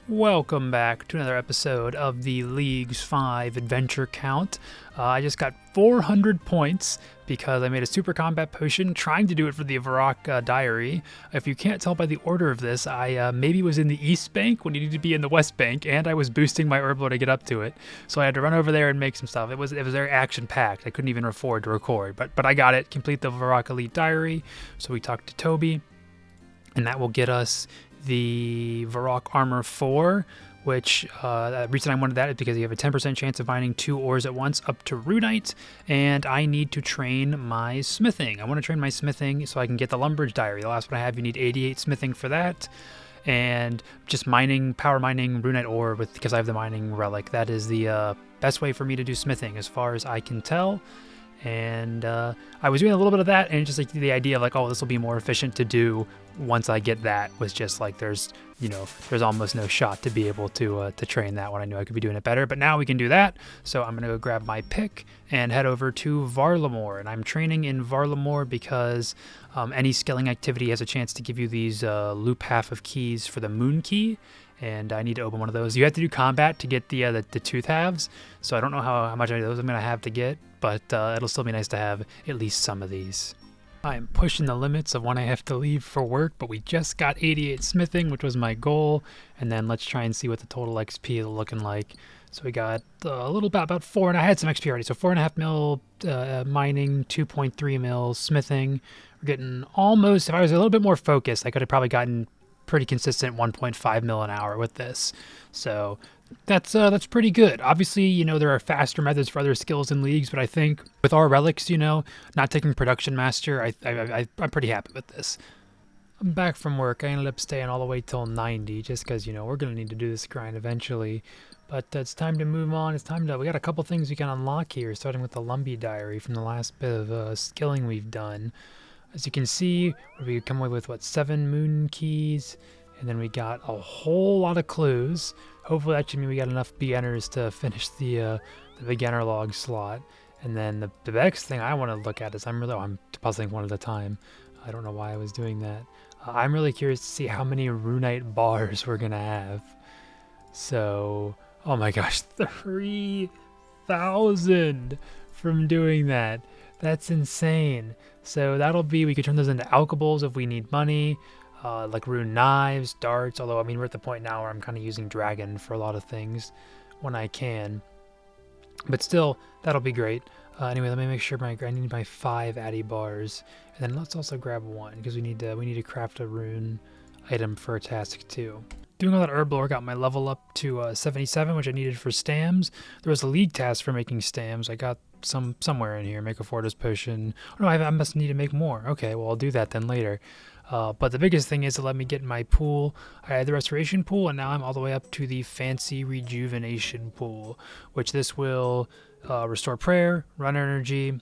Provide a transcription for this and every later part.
Welcome back to another episode of the League's 5 Adventure Count. I just got 400 points because I made a super combat potion trying to do it for the Varrock diary. If you can't tell by the order of this, I maybe was in the East Bank when you needed to be in the West Bank, and I was boosting my Herblore to get up to it. So I had to run over there and make some stuff. It was very action-packed. I couldn't even afford to record, but I got it. Complete the Varrock Elite diary. So we talked to Toby, and that will get us the Varrock Armor 4, which the reason I wanted that is because you have a 10% chance of mining 2 ores at once up to Runite, and I need to train my smithing. I want to train my smithing so I can get the Lumbridge diary. The last one I have, you need 88 smithing for that, and just power mining Runite ore because I have the mining relic. That is the best way for me to do smithing as far as I can tell. And I was doing a little bit of that, and just like the idea of like, oh, this will be more efficient to do once I get that was just like there's almost no shot to be able to train that when I knew I could be doing it better. But now we can do that, so I'm gonna go grab my pick and head over to Varlamore. And I'm training in Varlamore because any skilling activity has a chance to give you these loop half of keys for the moon key. And I need to open one of those. You have to do combat to get the tooth halves, so I don't know how much of those I'm going to have to get, but it'll still be nice to have at least some of these. I'm pushing the limits of when I have to leave for work, but we just got 88 smithing, which was my goal, and then let's try and see what the total XP is looking like. So we got a little bit, about 4, and I had some XP already, so 4.5 mil mining, 2.3 mil smithing. We're getting almost, if I was a little bit more focused, I could have probably gotten pretty consistent 1.5 mil an hour with this, so that's pretty good. Obviously, there are faster methods for other skills in leagues, but I think with our relics, not taking production master, I'm pretty happy with this. I'm back from work. I ended up staying all the way till 90 just because we're gonna need to do this grind eventually, but it's time to move on. We got a couple things we can unlock here, starting with the Lumbridge diary from the last bit of skilling we've done. As you can see, we come away with 7 moon keys, and then we got a whole lot of clues. Hopefully that should mean we got enough beginners to finish the beginner log slot. And then the next thing I want to look at is I'm puzzling one at a time. I don't know why I was doing that. I'm really curious to see how many Runite bars we're gonna have. So, oh my gosh, 3,000 from doing that. That's insane. So that'll be, we could turn those into alchables if we need money, like rune knives, darts, although we're at the point now where I'm kind of using dragon for a lot of things when I can. But still, that'll be great. Anyway, let me make sure I need my 5 addy bars, and then let's also grab 1 because we need to craft a rune item for a task too. Doing all that herblore got my level up to 77, which I needed for stams. There was a league task for making stams. I got somewhere in here. Make a Fortis potion. Oh no, I must need to make more. Okay, well I'll do that then later. But the biggest thing is to let me get in my pool. I had the restoration pool, and now I'm all the way up to the fancy rejuvenation pool, which this will restore prayer, run energy,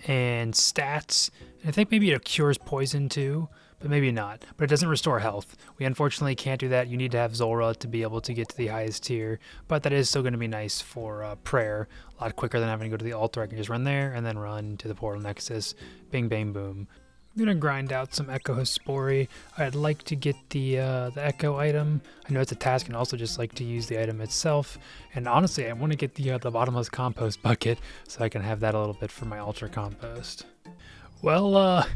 and stats. And I think maybe it cures poison too, but maybe not. But it doesn't restore health. We unfortunately can't do that. You need to have Zulrah to be able to get to the highest tier, but that is still going to be nice for prayer. A lot quicker than having to go to the altar. I can just run there and then run to the portal nexus. Bing, bang, boom. I'm going to grind out some Echo Hispori. I'd like to get the Echo item. I know it's a task, and also just like to use the item itself. And honestly, I want to get the bottomless compost bucket so I can have that a little bit for my ultra compost. Well,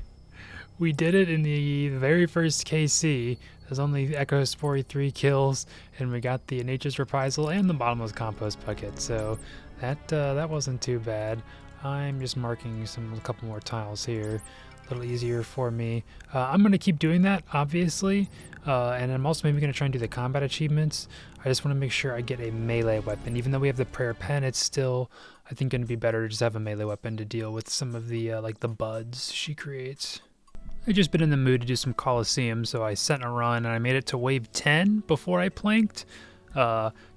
we did it in the very first KC. There's only Echo Hispori 3 kills, and we got the Nature's Reprisal and the bottomless compost bucket. So that wasn't too bad. I'm just marking a couple more tiles here. A little easier for me. I'm going to keep doing that, obviously, and I'm also maybe going to try and do the combat achievements. I just want to make sure I get a melee weapon. Even though we have the prayer pen, it's still, I think, going to be better to just have a melee weapon to deal with some of the like the buds she creates. I've just been in the mood to do some Colosseum, so I sent a run and I made it to wave 10 before I planked.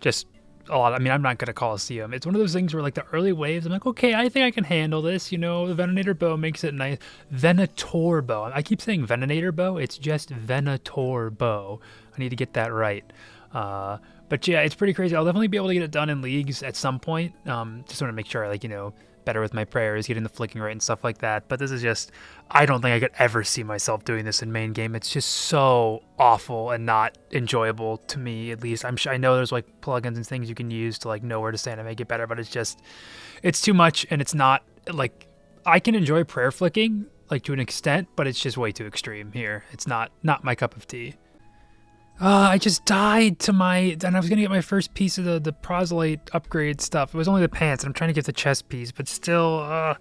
Just a lot. I mean, I'm not good at Colosseum. It's one of those things where like the early waves, I'm like, okay, I think I can handle this. The Venator bow makes it nice. Venator bow. I keep saying Venator bow. It's just Venator bow. I need to get that right. But yeah, it's pretty crazy. I'll definitely be able to get it done in leagues at some point. Just want to make sure, better with my prayers, getting the flicking rate and stuff like that. But this is just, I don't think I could ever see myself doing this in main game. It's just so awful and not enjoyable to me, at least. I know there's like plugins and things you can use to like know where to stand and make it better, but it's too much, and it's not like, I can enjoy prayer flicking like to an extent, but it's just way too extreme here. It's not my cup of tea. I just died to and I was going to get my first piece of the proselyte upgrade stuff. It was only the pants, and I'm trying to get the chest piece, but still, I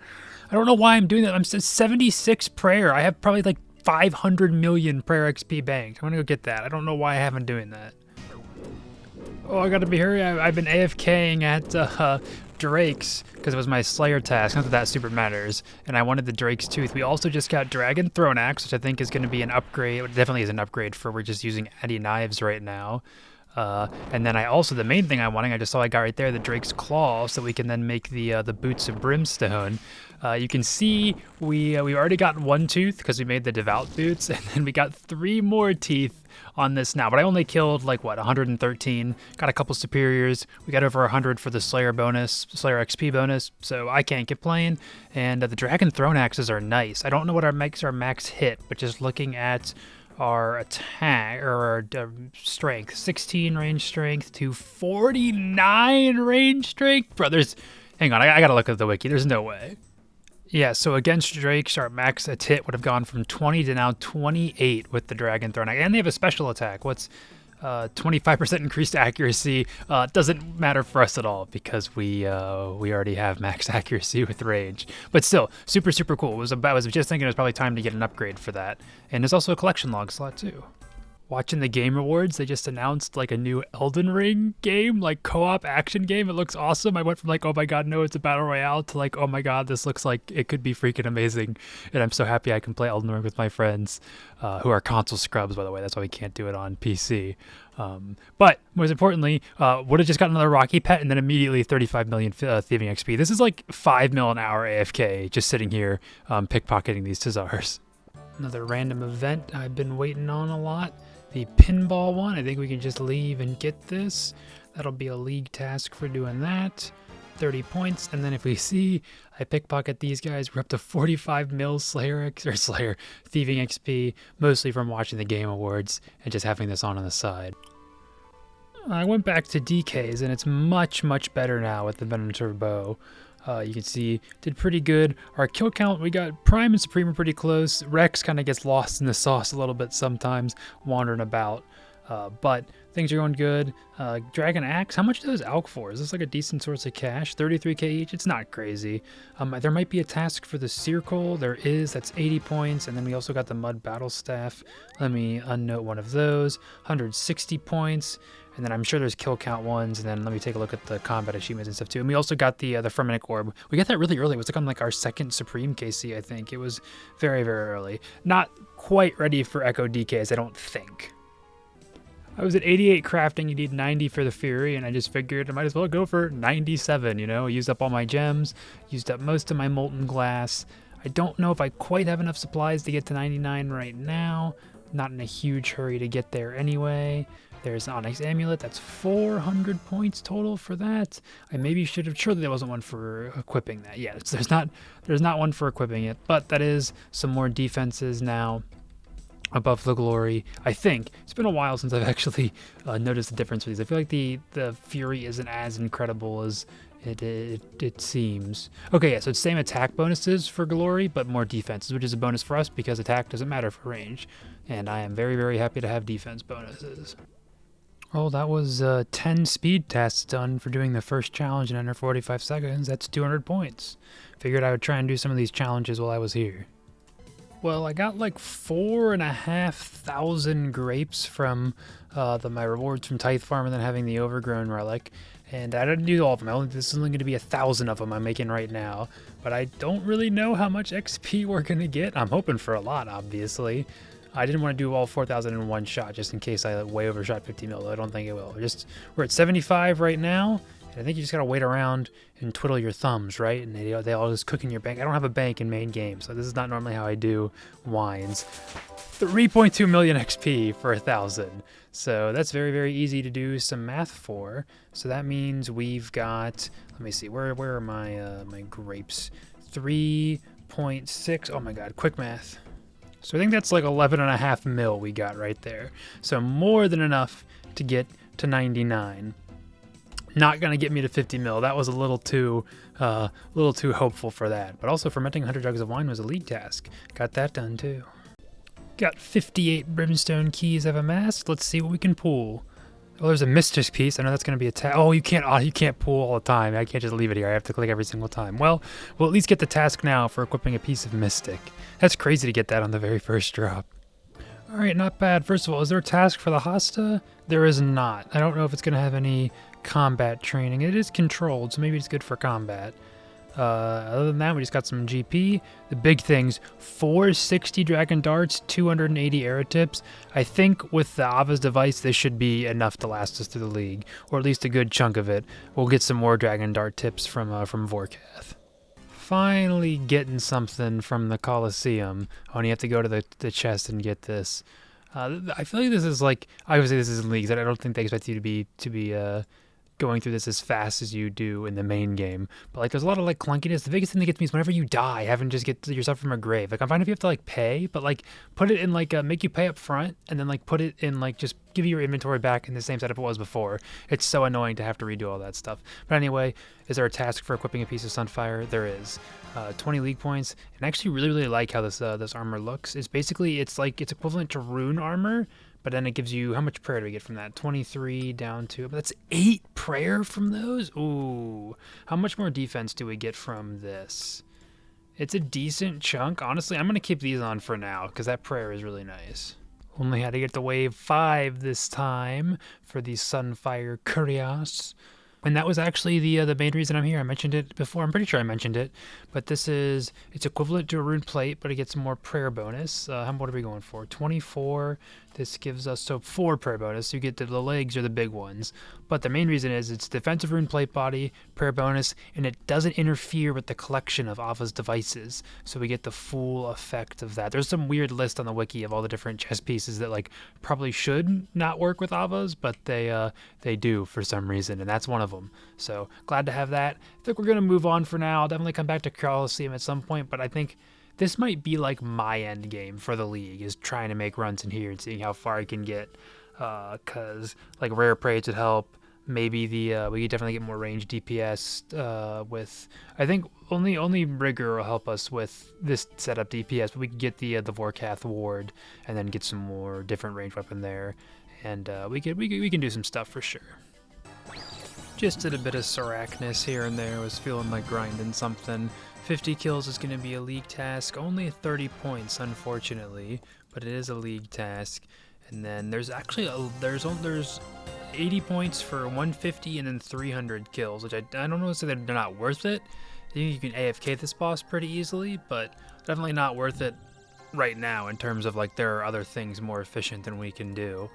don't know why I'm doing that. I'm 76 prayer. I have probably like 500 million prayer XP banked. I'm going to go get that. I don't know why I haven't doing that. Oh, I got to be hurry. I've been AFKing at Drake's because it was my Slayer task. Not that that super matters. And I wanted the Drake's Tooth. We also just got Dragon Throne Axe, which I think is going to be an upgrade. It definitely is an upgrade for we're just using Addy knives right now. And then the main thing I just saw I got right there, the Drake's Claw, so we can then make the Boots of Brimstone. You can see we already got one tooth because we made the Devout Boots, and then we got 3 more teeth on this now. But I only killed like 113. Got a couple superiors. We got over 100 for the Slayer Slayer XP bonus, so I can't complain. And the Dragon Throne Axes are nice. I don't know what our max hit, but just looking at our attack or our strength, 16 range strength to 49 range strength. Brothers, hang on, I gotta look at the wiki. There's no way. Yeah, so against Drakes, our max hit would have gone from 20 to now 28 with the Dragon Throne. And they have a special attack. What's 25% increased accuracy? Doesn't matter for us at all because we already have max accuracy with range. But still, super, super cool. I was just thinking it was probably time to get an upgrade for that. And there's also a collection log slot too. Watching the Game Awards, they just announced like a new Elden Ring game, like co-op action game. It looks awesome. I went from like, oh my god, no, it's a battle royale, to like, oh my god, this looks like it could be freaking amazing. And I'm so happy I can play Elden Ring with my friends, who are console scrubs, by the way. That's why we can't do it on PC. But most importantly, would have just got another Rocky Pet and then immediately 35 million thieving XP. This is like 5 mil an hour AFK, just sitting here pickpocketing these Tazars. Another random event I've been waiting on a lot. The pinball one, I think we can just leave and get this. That'll be a league task for doing that. 30 points, and then if we see I pickpocket these guys, we're up to 45 mil Slayer thieving XP, mostly from watching the Game Awards and just having this on the side. I went back to DKs, and it's much, much better now with the Venator bow. You can see did pretty good. Our kill count, we got Prime and Supreme are pretty close. Rex kind of gets lost in the sauce a little bit sometimes, wandering about. But things are going good. Dragon Axe, how much are those ALK for? Is this like a decent source of cash? 33k each? It's not crazy. There might be a task for the Circle. There is. That's 80 points. And then we also got the Mud Battle Staff. Let me unnote one of those. 160 points. And then I'm sure there's kill count ones. And then let me take a look at the combat achievements and stuff too. And we also got the Firmament Orb. We got that really early. It was like on like our second Supreme KC, I think. It was very, very early. Not quite ready for Echo DKs, I don't think. I was at 88 crafting, you need 90 for the Fury, and I just figured I might as well go for 97, you know? Used up all my gems, used up most of my Molten Glass. I don't know if I quite have enough supplies to get to 99 right now. Not in a huge hurry to get there anyway. There's an Onyx Amulet, that's 400 points total for that. I maybe should have, sure there wasn't one for equipping that. Yeah, there's not one for equipping it, but that is some more defenses now above the glory. I think it's been a while since I've actually noticed the difference with these. I feel like the Fury isn't as incredible as it seems. Okay, yeah, so it's same attack bonuses for glory, but more defenses, which is a bonus for us because attack doesn't matter for range. And I am very, very happy to have defense bonuses. Oh, that was 10 speed tests done for doing the first challenge in under 45 seconds. That's 200 points. Figured I would try and do some of these challenges while I was here. Well, I got like 4,500 grapes from my rewards from Tithe Farm and then having the Overgrown Relic. And I didn't do all of them. This is only going to be 1,000 of them I'm making right now. But I don't really know how much XP we're going to get. I'm hoping for a lot, obviously. I didn't want to do all 4,000 in one shot just in case I way overshot 50 mil, though I don't think it will. We're at 75 right now. And And I think you just gotta wait around and twiddle your thumbs, right? And they all just cook in your bank. I don't have a bank in main game, so this is not normally how I do wines. 3.2 million XP for 1,000. So that's very, very easy to do some math for. So that means we've got, let me see, where are my grapes? 3.6, oh my god, quick math. So I think that's like 11.5 mil we got right there. So more than enough to get to 99. Not gonna get me to 50 mil. That was a little too hopeful for that. But also fermenting 100 jugs of wine was a league task. Got that done too. Got 58 brimstone keys I've amassed. Let's see what we can pull. Oh, there's a mystic piece. I know that's going to be a oh, you can't pull all the time. I can't just leave it here. I have to click every single time. Well, we'll at least get the task now for equipping a piece of mystic. That's crazy to get that on the very first drop. All right, not bad. First of all, is there a task for the Hasta? There is not. I don't know if it's going to have any combat training. It is controlled, so maybe it's good for combat. Other than that, we just got some GP. The big things, 460 Dragon Darts, 280 Arrow Tips. I think with the Ava's device, this should be enough to last us through the league, or at least a good chunk of it. We'll get some more Dragon Dart tips from Vorkath. Finally getting something from the Colosseum. Oh, and you have to go to the chest and get this. I feel like this is like, obviously this is in leagues. I don't think they expect you to be going through this as fast as you do in the main game, but like there's a lot of like clunkiness. The biggest thing that gets me is whenever you die, having to just get yourself from a grave. Like I'm fine if you have to like pay, but like put it in like make you pay up front and then like put it in like just give you your inventory back in the same setup it was before. It's so annoying to have to redo all that stuff. But anyway, is there a task for equipping a piece of Sunfire? There is. 20 league points, and I actually really like how this armor looks. It's basically it's equivalent to rune armor, but then it gives you, how much prayer do we get from that? 23 down to, but that's 8 prayer from those? Ooh. How much more defense do we get from this? It's a decent chunk. Honestly, I'm going to keep these on for now because that prayer is really nice. Only had to get to wave 5 this time for the Sunfire Curios. And that was actually the main reason I'm here. I mentioned it before. I'm pretty sure I mentioned it. But it's equivalent to a rune plate, but it gets more prayer bonus. What are we going for? 24. This gives us, 4 prayer bonus. You get the legs are the big ones. But the main reason is it's defensive rune plate body, prayer bonus, and it doesn't interfere with the collection of Ava's devices. So we get the full effect of that. There's some weird list on the wiki of all the different chess pieces that like probably should not work with Ava's, but they do for some reason, and that's one of them. So glad to have that. I think we're going to move on for now. I'll definitely come back to Colosseum at some point, but I think this might be like my end game for the league, is trying to make runs in here and seeing how far I can get, because like rare praise would help. Maybe we could definitely get more range DPS with, I think only Rigor will help us with this setup DPS, but we could get the Vorkath ward and then get some more different range weapon there, and we can do some stuff for sure. Just did a bit of Saracnus here and there, was feeling like grinding something. 50 kills is going to be a league task, only 30 points unfortunately, but it is a league task. And then there's actually there's 80 points for 150 and then 300 kills, which I don't know, so they're not worth it. I think you can AFK this boss pretty easily, but definitely not worth it right now in terms of like there are other things more efficient than we can do.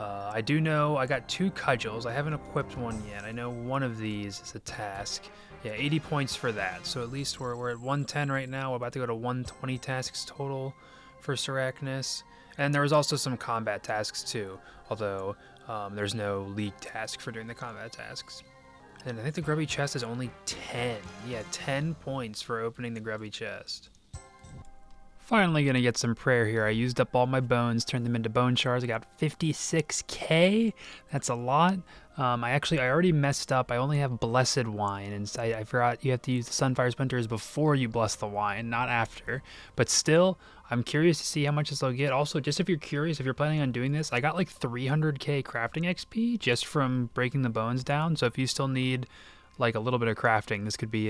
I do know I got 2 cudgels. I haven't equipped one yet. I know one of these is a task. Yeah, 80 points for that. So at least we're at 110 right now. We're about to go to 120 tasks total for Saracnus. And there was also some combat tasks too, although there's no league task for doing the combat tasks. And I think the grubby chest is only 10. Yeah, 10 points for opening the grubby chest. Finally gonna get some prayer here. I used up all my bones, turned them into bone shards. I got 56k. That's a lot. I already messed up. I only have blessed wine, and I forgot you have to use the Sunfire Splinters before you bless the wine, not after. But still, I'm curious to see how much this will get. Also, just if you're curious, if you're planning on doing this, I got like 300k crafting XP just from breaking the bones down. So if you still need like a little bit of crafting, this could be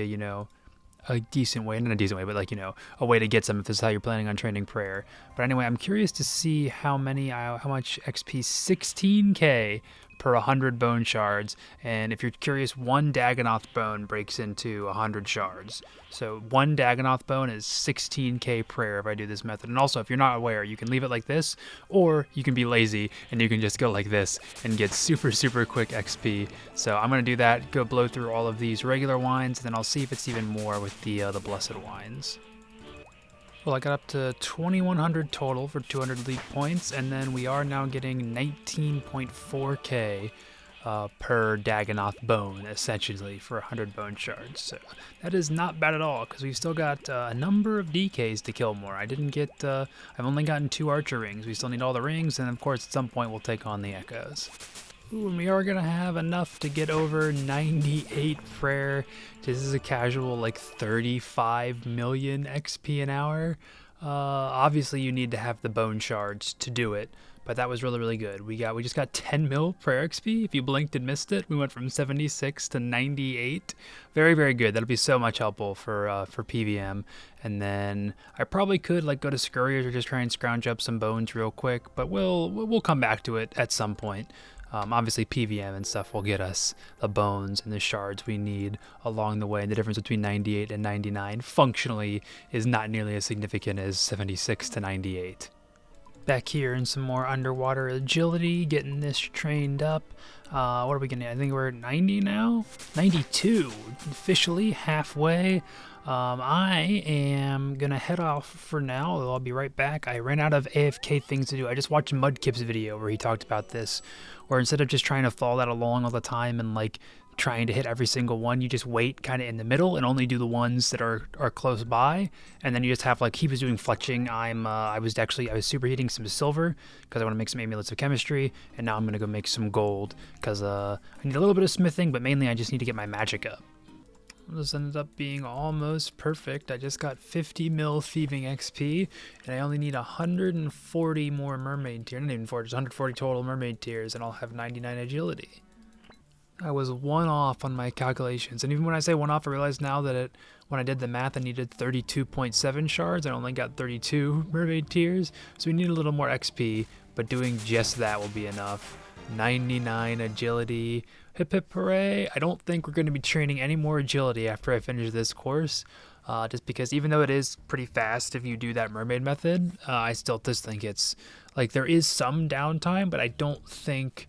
a decent way, not a decent way, but like, a way to get some if this is how you're planning on training prayer. But anyway, I'm curious to see how much XP, 16k per 100 bone shards. And if you're curious, one Dagonoth bone breaks into 100 shards. So one Dagonoth bone is 16k prayer if I do this method. And also, if you're not aware, you can leave it like this, or you can be lazy and you can just go like this and get super quick XP. So I'm going to do that, go blow through all of these regular wines, and then I'll see if it's even more with the blessed wines. Well, I got up to 2100 total for 200 league points, and then we are now getting 19.4k per Dagonoth bone, essentially, for 100 bone shards. So that is not bad at all, because we've still got a number of DKs to kill more. I didn't get, I've only gotten 2 archer rings. We still need all the rings, and of course, at some point, we'll take on the echoes. Ooh, and we are going to have enough to get over 98 prayer. This is a casual, like, 35 million XP an hour. Obviously, you need to have the bone shards to do it, but that was really good. We just got 10 mil prayer XP. If you blinked and missed it, we went from 76 to 98. Very good. That'll be so much helpful for PVM. And then I probably could like go to Scurriers or just try and scrounge up some bones real quick, but we'll come back to it at some point. Obviously PVM and stuff will get us the bones and the shards we need along the way, and the difference between 98 and 99 functionally is not nearly as significant as 76 to 98. Back here in some more underwater agility, getting this trained up. What are we gonna, I think we're at 90 now? 92, officially halfway. I am gonna head off for now. I'll be right back. I ran out of AFK things to do. I just watched Mudkip's video where he talked about this, where instead of just trying to follow that along all the time and like trying to hit every single one, you just wait kind of in the middle and only do the ones that are close by, and then you just have, like, he was doing fletching. I was superheating some silver because I want to make some amulets of chemistry, and now I'm gonna go make some gold because I need a little bit of smithing, but mainly I just need to get my magic up. This ended up being almost perfect. I just got 50 mil thieving XP, and I only need 140 more mermaid tiers. Not even 40, just 140 total mermaid tiers, and I'll have 99 agility. I was one off on my calculations, and even when I say one off, I realize now that when I did the math, I needed 32.7 shards. I only got 32 mermaid tiers, so we need a little more XP, but doing just that will be enough. 99 agility. Hip hip hooray. I don't think we're going to be training any more agility after I finish this course, just because even though it is pretty fast if you do that mermaid method, I still just think it's, like, there is some downtime, but I don't think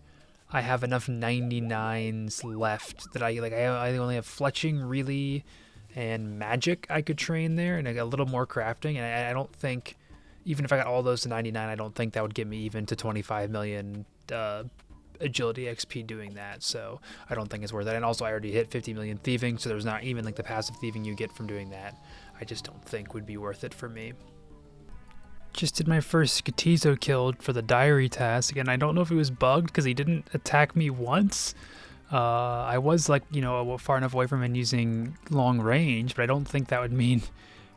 I have enough 99s left that I only have fletching really and magic I could train there, and I got a little more crafting, and I don't think, even if I got all those to 99, I don't think that would get me even to 25 million agility XP doing that, so I don't think it's worth it. And also I already hit 50 million thieving, so there's not even like the passive thieving you get from doing that. I just don't think would be worth it for me. Just did my first Skatizo kill for the diary task, and I don't know if it was bugged because he didn't attack me once. I was, like, you know, far enough away from him using long range, but I don't think that would mean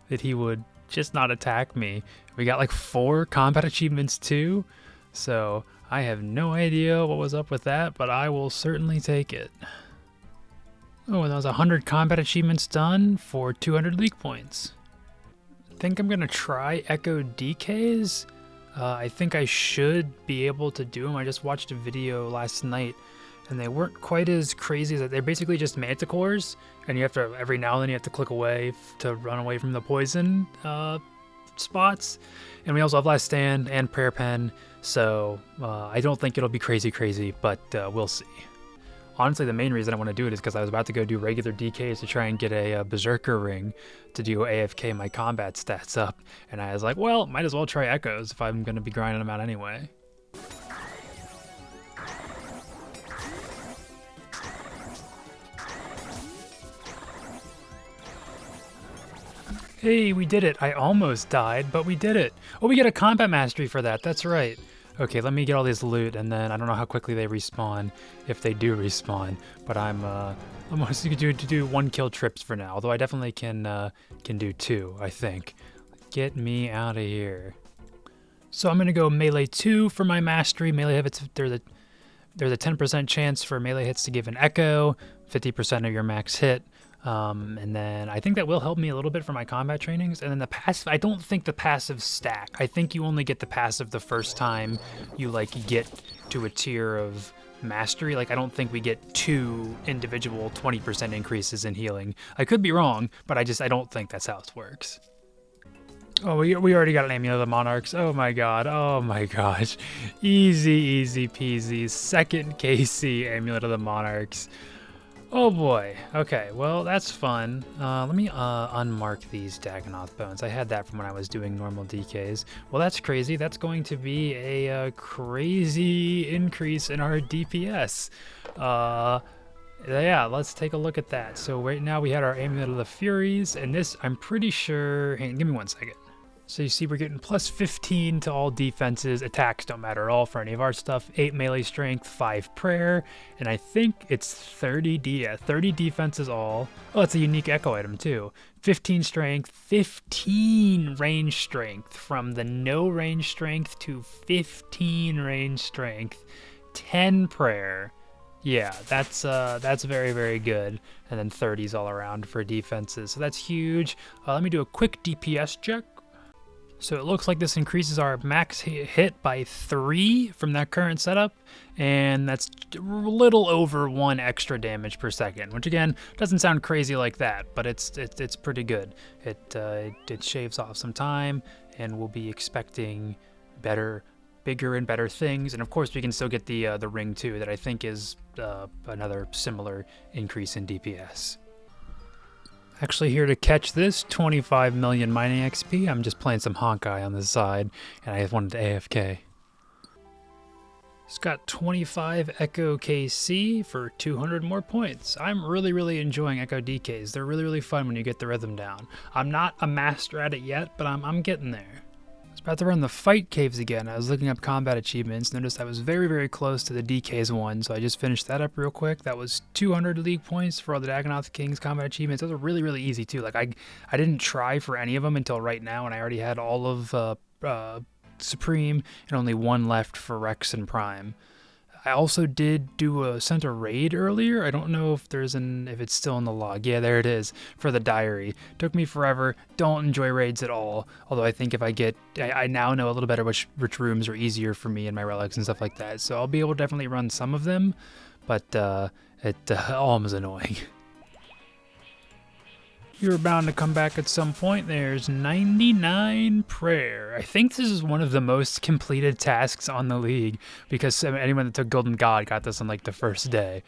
that he would just not attack me. We got like 4 combat achievements too, so I have no idea what was up with that, but I will certainly take it. Oh, and that was 100 combat achievements done for 200 league points. I think I'm gonna try Echo DKs. I think I should be able to do them. I just watched a video last night, and they weren't quite as crazy as that. They're basically just manticores, and you have to, every now and then you have to click away to run away from the poison spots. And we also have Last Stand and Prayer Pen, so I don't think it'll be crazy, but we'll see. Honestly, the main reason I want to do it is because I was about to go do regular DKs to try and get a Berserker ring to do AFK my combat stats up, and I was like, well, might as well try Echoes if I'm going to be grinding them out anyway. Hey, we did it. I almost died, but we did it. Oh, we get a combat mastery for that. That's right. Okay, let me get all this loot, and then I don't know how quickly they respawn, if they do respawn, but I'm mostly going to do 1 kill trips for now, although I definitely can do 2, I think. Get me out of here. So I'm going to go melee 2 for my mastery. Melee hits, there's a 10% chance for melee hits to give an echo, 50% of your max hit. And then I think that will help me a little bit for my combat trainings. And then the passive, I don't think the passive stack. I think you only get the passive the first time you like get to a tier of mastery. Like I don't think we get 2 individual 20% increases in healing. I could be wrong, but I don't think that's how it works. Oh, we already got an Amulet of the Monarchs. Oh my god. Oh my gosh. Easy peasy. Second KC Amulet of the Monarchs. Oh boy. Okay, well, that's fun. Let me unmark these Dagonoth bones. I had that from when I was doing normal DKs. Well, that's crazy. That's going to be a crazy increase in our DPS. Yeah, let's take a look at that. So right now we had our Amulet of the Furies, and this, I'm pretty sure... Hang on, give me 1 second. So you see we're getting plus 15 to all defenses. Attacks don't matter at all for any of our stuff. 8 melee strength, 5 prayer, and I think it's 30 defenses all. Oh, it's a unique echo item too. 15 strength, 15 range strength. From the no range strength to 15 range strength. 10 prayer. Yeah, that's very, very good. And then 30s all around for defenses. So that's huge. Let me do a quick DPS check. So it looks like this increases our max hit by 3 from that current setup, and that's a little over 1 extra damage per second, which again doesn't sound crazy like that, but it's pretty good. It shaves off some time, and we'll be expecting bigger and better things, and of course we can still get the ring too, that I think is another similar increase in DPS. Actually here to catch this 25 million mining XP. I'm just playing some Honkai on the side, and I wanted to AFK. It's got 25 Echo KC for 200 more points. I'm really enjoying Echo DKs. They're really fun when you get the rhythm down. I'm not a master at it yet, but I'm getting there. About to run the fight caves again. I was looking up combat achievements, noticed I was very close to the DK's one, so I just finished that up real quick. That was 200 league points for all the Dagonoth King's combat achievements. Those are really easy too. Like I didn't try for any of them until right now, and I already had all of Supreme and only 1 left for Rex and Prime. I also did sent a raid earlier. I don't know if if it's still in the log. Yeah, there it is for the diary. Took me forever. Don't enjoy raids at all. Although I think if I now know a little better which rooms are easier for me and my relics and stuff like that. So I'll be able to definitely run some of them, but it almost annoying. You're bound to come back at some point. There's 99 prayer. I think this is one of the most completed tasks on the league, because anyone that took Golden God got this on like the first day.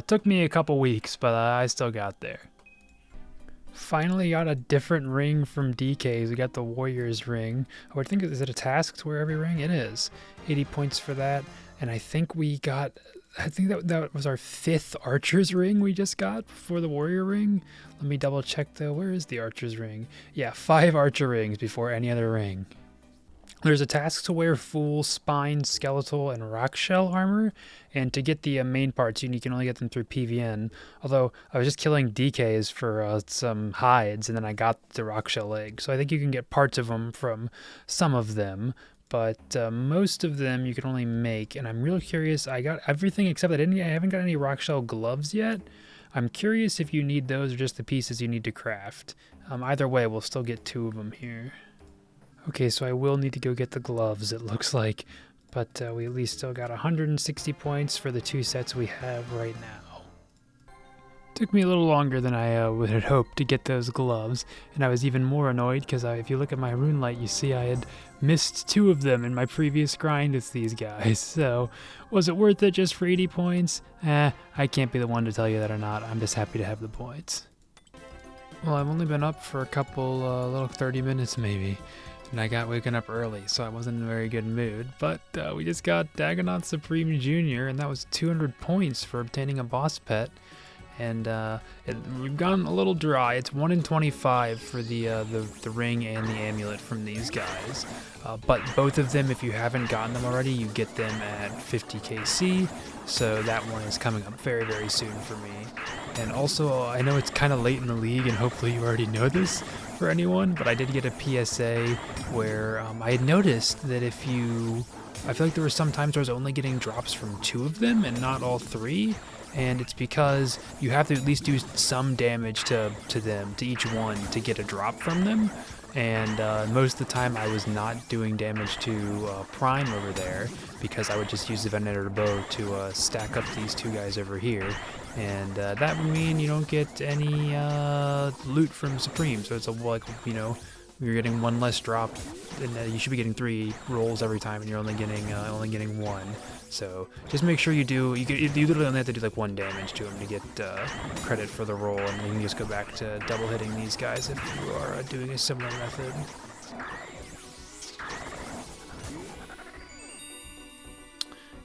Took me a couple weeks, but I still got there. Finally got a different ring from DKs. We got the Warrior's ring. Oh, I think, is it a task to wear every ring? It is. 80 points for that. And I think that was our 5th Archer's ring we just got for the Warrior ring. Let me double check though. Where is the Archer's ring? Yeah, 5 Archer rings before any other ring. There's a task to wear full spine, skeletal, and rock shell armor, and to get the main parts, you can only get them through PVN. Although I was just killing DKs for some hides, and then I got the rock shell leg. So I think you can get parts of them from some of them. But most of them you can only make, and I'm real curious. I got everything except I haven't got any rock shell gloves yet. I'm curious if you need those or just the pieces you need to craft. Either way, we'll still get 2 of them here. Okay, so I will need to go get the gloves, it looks like, but we at least still got 160 points for the 2 sets we have right now. Took me a little longer than I would have hoped to get those gloves, and I was even more annoyed because if you look at my rune light, you see I had missed 2 of them in my previous grind with these guys. So, was it worth it just for 80 points? I can't be the one to tell you that or not. I'm just happy to have the points. Well, I've only been up for a couple, little 30 minutes maybe, and I got waken up early, so I wasn't in a very good mood. But we just got Dagonoth Supreme Jr., and that was 200 points for obtaining a boss pet. And we've gone a little dry. It's 1 in 25 for the ring and the amulet from these guys. But both of them, if you haven't gotten them already, you get them at 50 KC. So that one is coming up very soon for me. And also, I know it's kind of late in the league, and hopefully you already know this for anyone, but I did get a PSA where I had noticed that I feel like there were some times where I was only getting drops from 2 of them and not all 3. and it's because you have to at least do some damage to them, to each one, to get a drop from them. And most of the time I was not doing damage to Prime over there because I would just use the Venator bow to stack up these two guys over here. And that would mean you don't get any loot from Supreme. So it's like, you know, you're getting one less drop, and you should be getting 3 rolls every time, and you're only getting 1. So just make sure you do. You literally only have to do like 1 damage to him to get credit for the roll, and you can just go back to double hitting these guys if you are doing a similar method.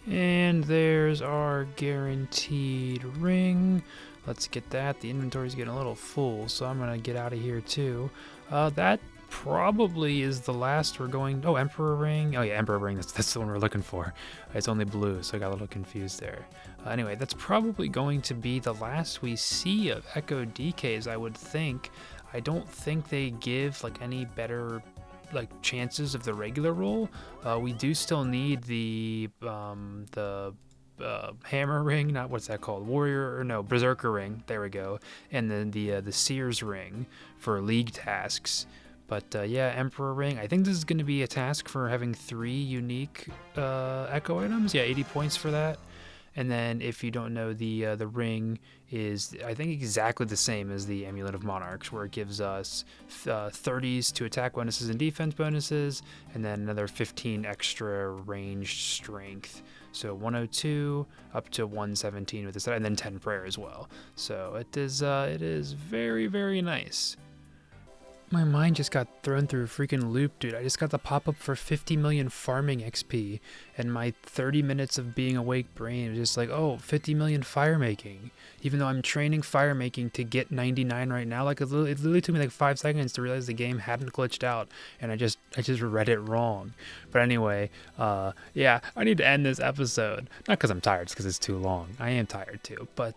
And there's our guaranteed ring. Let's get that. The inventory's getting a little full, so I'm gonna get out of here too. That probably is the last we're going. Oh, Emperor ring. Oh yeah, Emperor ring. That's the one we're looking for. It's only blue, so I got a little confused there. Anyway, that's probably going to be the last we see of Echo DKs, I would think. I don't think they give like any better like chances of the regular roll. We do still need the hammer ring, not what's that called, warrior, or no, berserker ring, there we go, and then the seers ring for league tasks. But yeah, emperor ring, I think this is going to be a task for having 3 unique echo items. Yeah, 80 points for that. And then if you don't know, the ring is, I think, exactly the same as the Amulet of Monarchs, where it gives us 30s to attack bonuses and defense bonuses, and then another 15 extra ranged strength. So 102 up to 117 with this, and then 10 prayer as well. So it is very, very nice. My mind just got thrown through a freaking loop, dude. I just got the pop-up for 50 million farming XP, and my 30 minutes of being awake brain was just like, oh, 50 million fire making. Even though I'm training fire making to get 99 right now, like it literally took me like 5 seconds to realize the game hadn't glitched out, and I just read it wrong. But anyway, yeah, I need to end this episode. Not because I'm tired, it's because it's too long. I am tired too. But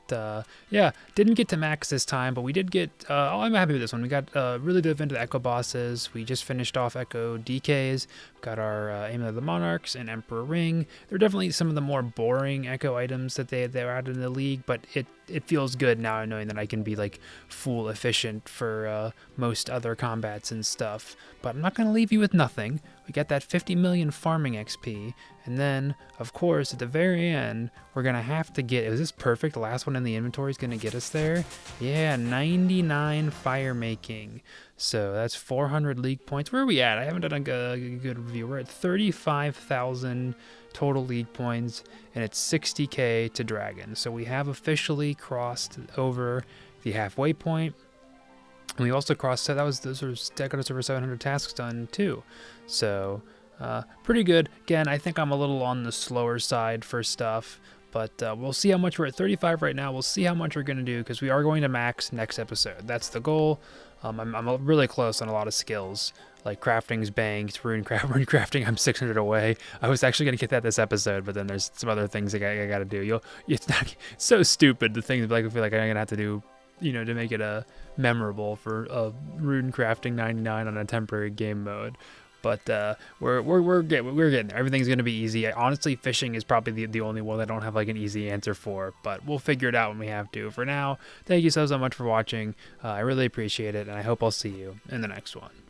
yeah, didn't get to max this time, but we did get, oh, I'm happy with this one. We got really dive into the Echo bosses. We just finished off Echo DKs. Got our Amulet of the Monarchs and Emperor Ring. They're definitely some of the more boring Echo items that they added in the league, but it feels good now knowing that I can be like full efficient for most other combats and stuff. But I'm not going to leave you with nothing. We got that 50 million farming XP, and then of course at the very end we're gonna have to get, is this perfect? The last one in the inventory is gonna get us there. Yeah, 99 fire making. So that's 400 league points. Where are we at? I haven't done a good review. We're at 35,000 total league points, and it's 60k to dragon. So we have officially crossed over the halfway point. And we also crossed, that got us over 700 tasks done too. So pretty good. Again, I think I'm a little on the slower side for stuff, but we'll see how much. We're at 35 right now. We'll see how much we're going to do, because we are going to max next episode. That's the goal. I'm really close on a lot of skills, like crafting's banked, rune crafting, I'm 600 away. I was actually going to get that this episode, but then there's some other things I got to do. It's so stupid, the things like I feel like I'm going to have to do, you know, to make it memorable for rune crafting 99 on a temporary game mode. But we're getting there. Everything's gonna be easy. Honestly, fishing is probably the only one I don't have like an easy answer for, but we'll figure it out when we have to. For now, thank you so much for watching. I really appreciate it, and I hope I'll see you in the next one.